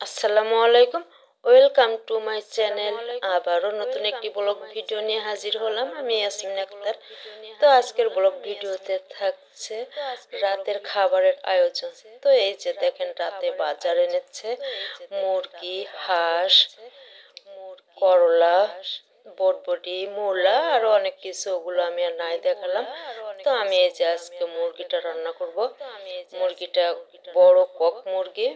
আসসালামু আলাইকুম। Welcome to my channel. আবারও নতুন একটি ব্লগ ভিডিও নিয়ে হাজির হলাম। আমি ইয়াসমিন আক্তার। তো আজকের ব্লগ ভিডিওতে থাকছে রাতের খাবারের আয়োজন। তো এই যে দেখেন রাতে বাজার এনেছে মুরগি, হাঁস, করলা, বটবটি, মূলা আরো অনেক কিছু, ওগুলো আমি আর নাই দেখালাম। তো আমি এই যে আজকে মুরগিটা রান্না করব। মুরগিটা বড় কক মুরগি।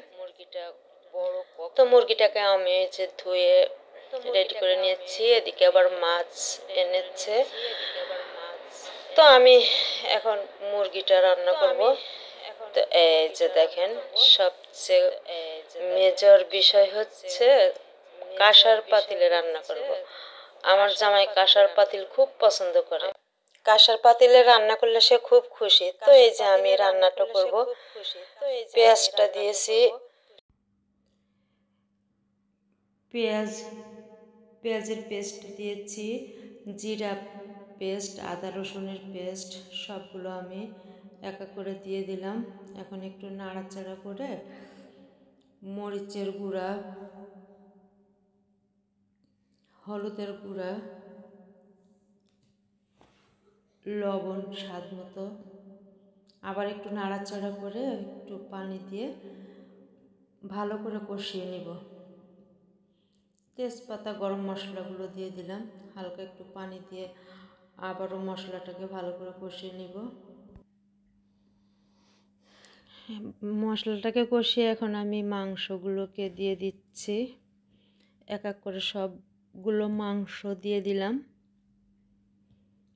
তো মুরগিটাকে আমি যে ধুয়ে রেডি করে নিয়েছি, এদিকে আবার মাছ এনেছে। তো আমি এখন মুরগিটা রান্না করব। তো এই যে দেখেন সবচেয়ে মেজর বিষয় হচ্ছে কাঁসার পাতিলে রান্না করব। আমার জামাই কাঁসার পাতিল খুব পছন্দ করে। কাঁসার পাতিলে রান্না করলে সে খুব খুশি। তো এই যে আমি রান্নাটা করব। পেঁয়াজটা দিয়েছি, পেঁয়াজের পেস্ট দিয়েছি, জিরা পেস্ট, আদা রসুনের পেস্ট, সবগুলো আমি এক এক করে দিয়ে দিলাম। এখন একটু নাড়াচাড়া করে মরিচের গুঁড়া, হলুদের গুঁড়া, লবণ স্বাদ মতো, আবার একটু নাড়াচাড়া করে একটু পানি দিয়ে ভালো করে কষিয়ে নিব। তেজপাতা, গরম মশলাগুলো দিয়ে দিলাম, হালকা একটু পানি দিয়ে আবারও মশলাটাকে ভালো করে কষিয়ে নিব। মশলাটাকে কষিয়ে এখন আমি মাংসগুলোকে দিয়ে দিচ্ছি। এক এক করে সবগুলো মাংস দিয়ে দিলাম।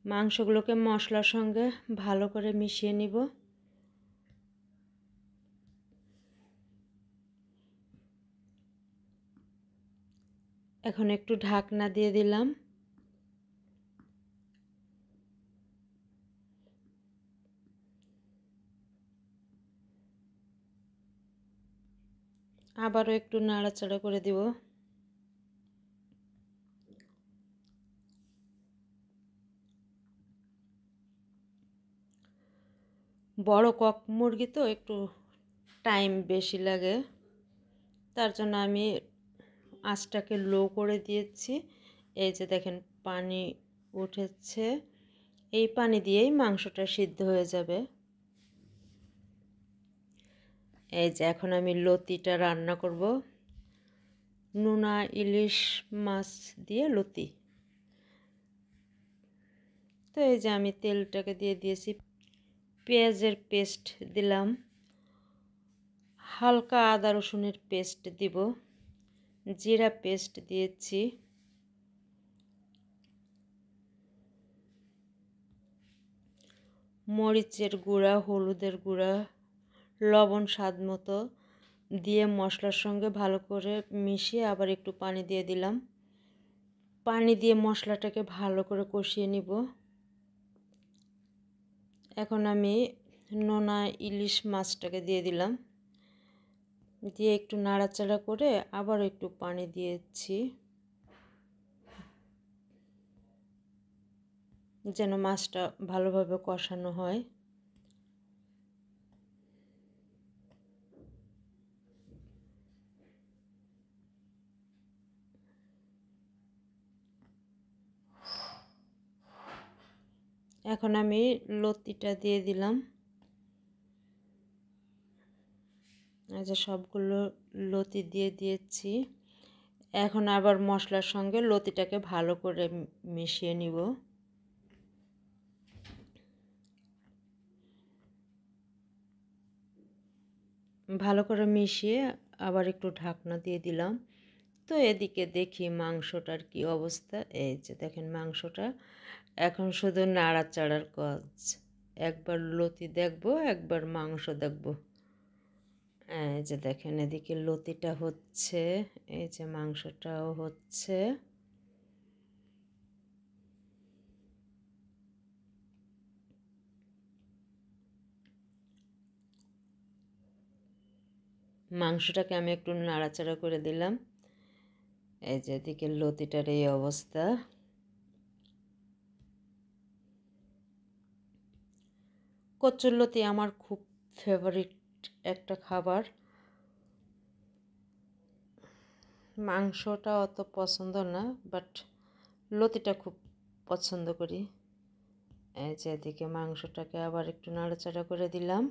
মাংসগুলোকে মশলার সঙ্গে ভালো করে মিশিয়ে নিব। এখন একটু ঢাকনা দিয়ে দিলাম। আবারও একটু নাড়াচাড়া করে দিব। বড় কক মুরগি তো একটু টাইম বেশি লাগে, তার জন্য আমি আঁচটাকে লো করে দিয়েছি। এই যে দেখেন পানি উঠেছে, এই পানি দিয়েই মাংসটা সিদ্ধ হয়ে যাবে। এই যে এখন আমি লতিটা রান্না করব। নোনা ইলিশ মাছ দিয়ে লতি। তো এই যে আমি তেলটাকে দিয়ে দিয়েছি, পেঁয়াজের পেস্ট দিলাম, হালকা আদা রসুনের পেস্ট দিব, জিরা পেস্ট দিয়েছি, মরিচের গুঁড়া, হলুদের গুঁড়া, লবণ স্বাদ মতো দিয়ে মশলার সঙ্গে ভালো করে মিশিয়ে আবার একটু পানি দিয়ে দিলাম। পানি দিয়ে মশলাটাকে ভালো করে কষিয়ে নিব। এখন আমি নোনা ইলিশ মাছটাকে দিয়ে দিলাম, দিয়ে একটু নাড়াচাড়া করে আবার একটু পানি দিয়েছি যেন মাছটা ভালোভাবে কষানো হয়। এখন আমি লতিটা দিয়ে দিলাম। এই যে সবগুলো লতি দিয়ে দিয়েছি। এখন আবার মশলার সঙ্গে লতিটাকে ভালো করে মিশিয়ে নিব। ভালো করে মিশিয়ে আবার একটু ঢাকনা দিয়ে দিলাম। তো এদিকে দেখি মাংসটার কি অবস্থা। এই যে দেখেন মাংসটা এখন শুধু নাড়াচাড়ার কাজ। একবার লতি দেখব, একবার মাংস দেখব। এই যে দেখেন এদিকে লতিটা হচ্ছে, এই যে মাংসটাও হচ্ছে। মাংসটাকে আমি একটু নাড়াচাড়া করে দিলাম। এই যে এদিকে লতিটার এই অবস্থা। কচুরলতি আমার খুব ফেভারিট একটা খাবার। মাংসটা অত পছন্দ না, বাট লতিটা খুব পছন্দ করি। এই যে এদিকে মাংসটাকে আবার একটু নাড়াচাড়া করে দিলাম।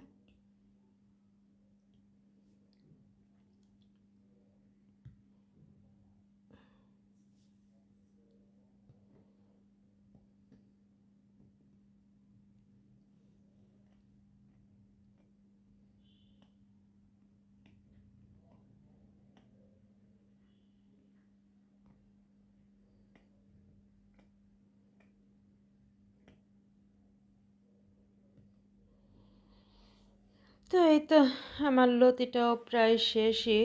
তো এই তো আমার লতিটাও প্রায় শেষই।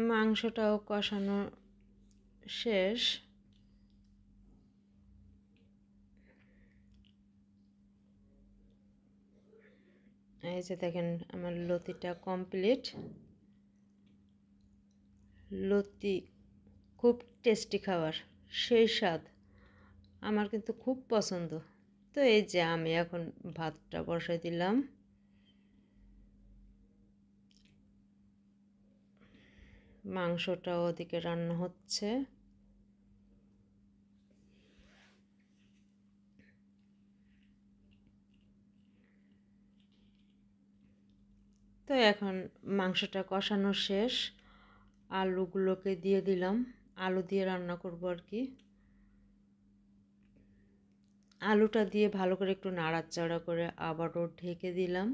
মাংসটাও কষানো শেষ। এই যে দেখেন আমার লতিটা কমপ্লিট। লতি খুব টেস্টি খাবার, সেই স্বাদ, আমার কিন্তু খুব পছন্দ। তো এই যে আমি এখন ভাতটা বসাই দিলাম। মাংসটাও ওদিকে রান্না হচ্ছে। তো এখন মাংসটা কষানো শেষ, আলুগুলোকে দিয়ে দিলাম। আলু দিয়ে রান্না করব আর কি। আলুটা দিয়ে ভালো করে একটু নাড়াচাড়া করে আবারও ঢেকে দিলাম।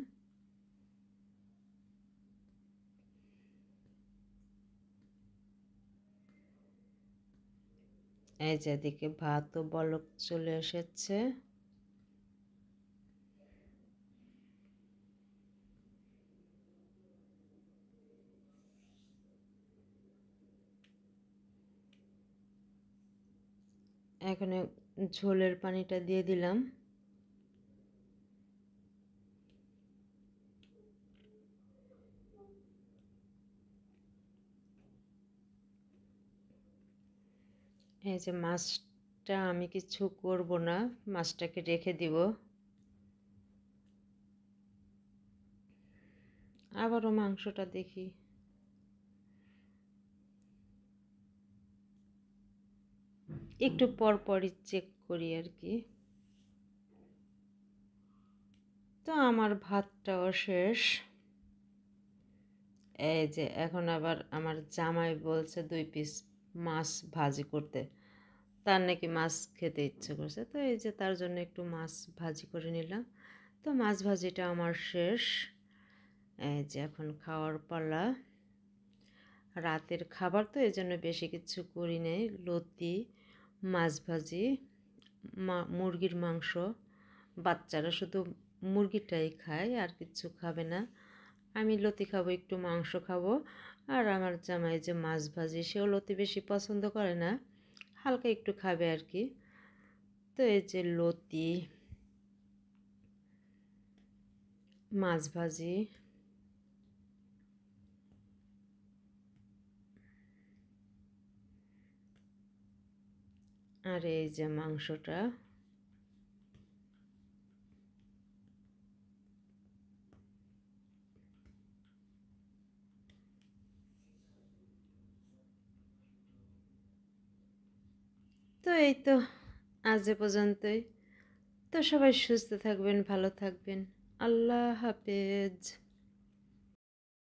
এই যে এদিকে ভাতও বলক চলে এসেছে। এখানে ঝোলের পানিটা দিয়ে দিলাম। এই যে মাছটা আমি কিছু করব না, মাছটাকে রেখে দিব। আবারও মাংসটা দেখি। একটু পর পরই চেক করি আর কি। তো আমার ভাতটাও শেষ। এই যে এখন আবার আমার জামাই বলছে 2 পিস মাছ ভাজি করতে, তার নাকি মাছ খেতে ইচ্ছে করছে। তো এই যে তার জন্য একটু মাছ ভাজি করে নিলাম। তো মাছ ভাজিটা আমার শেষ। এই যে এখন খাওয়ার পালা। রাতের খাবার তো এই জন্য বেশি কিছু করি নাই। লতি, মাছ ভাজি, মুরগির মাংস। বাচ্চারা শুধু মুরগিটাই খায়, আর কিছু খাবে না। আমি লতি খাবো, একটু মাংস খাবো। আর আমার জামাই যে মাছ ভাজি, সেও লতি বেশি পছন্দ করে না, হালকা একটু খাবে আর কি। তো এই যে লতি, মাছ ভাজি, আর এই যে মাংসটা। তো এই তো আজ এ পর্যন্তই। তো সবাই সুস্থ থাকবেন, ভালো থাকবেন। আল্লাহ হাফেজ।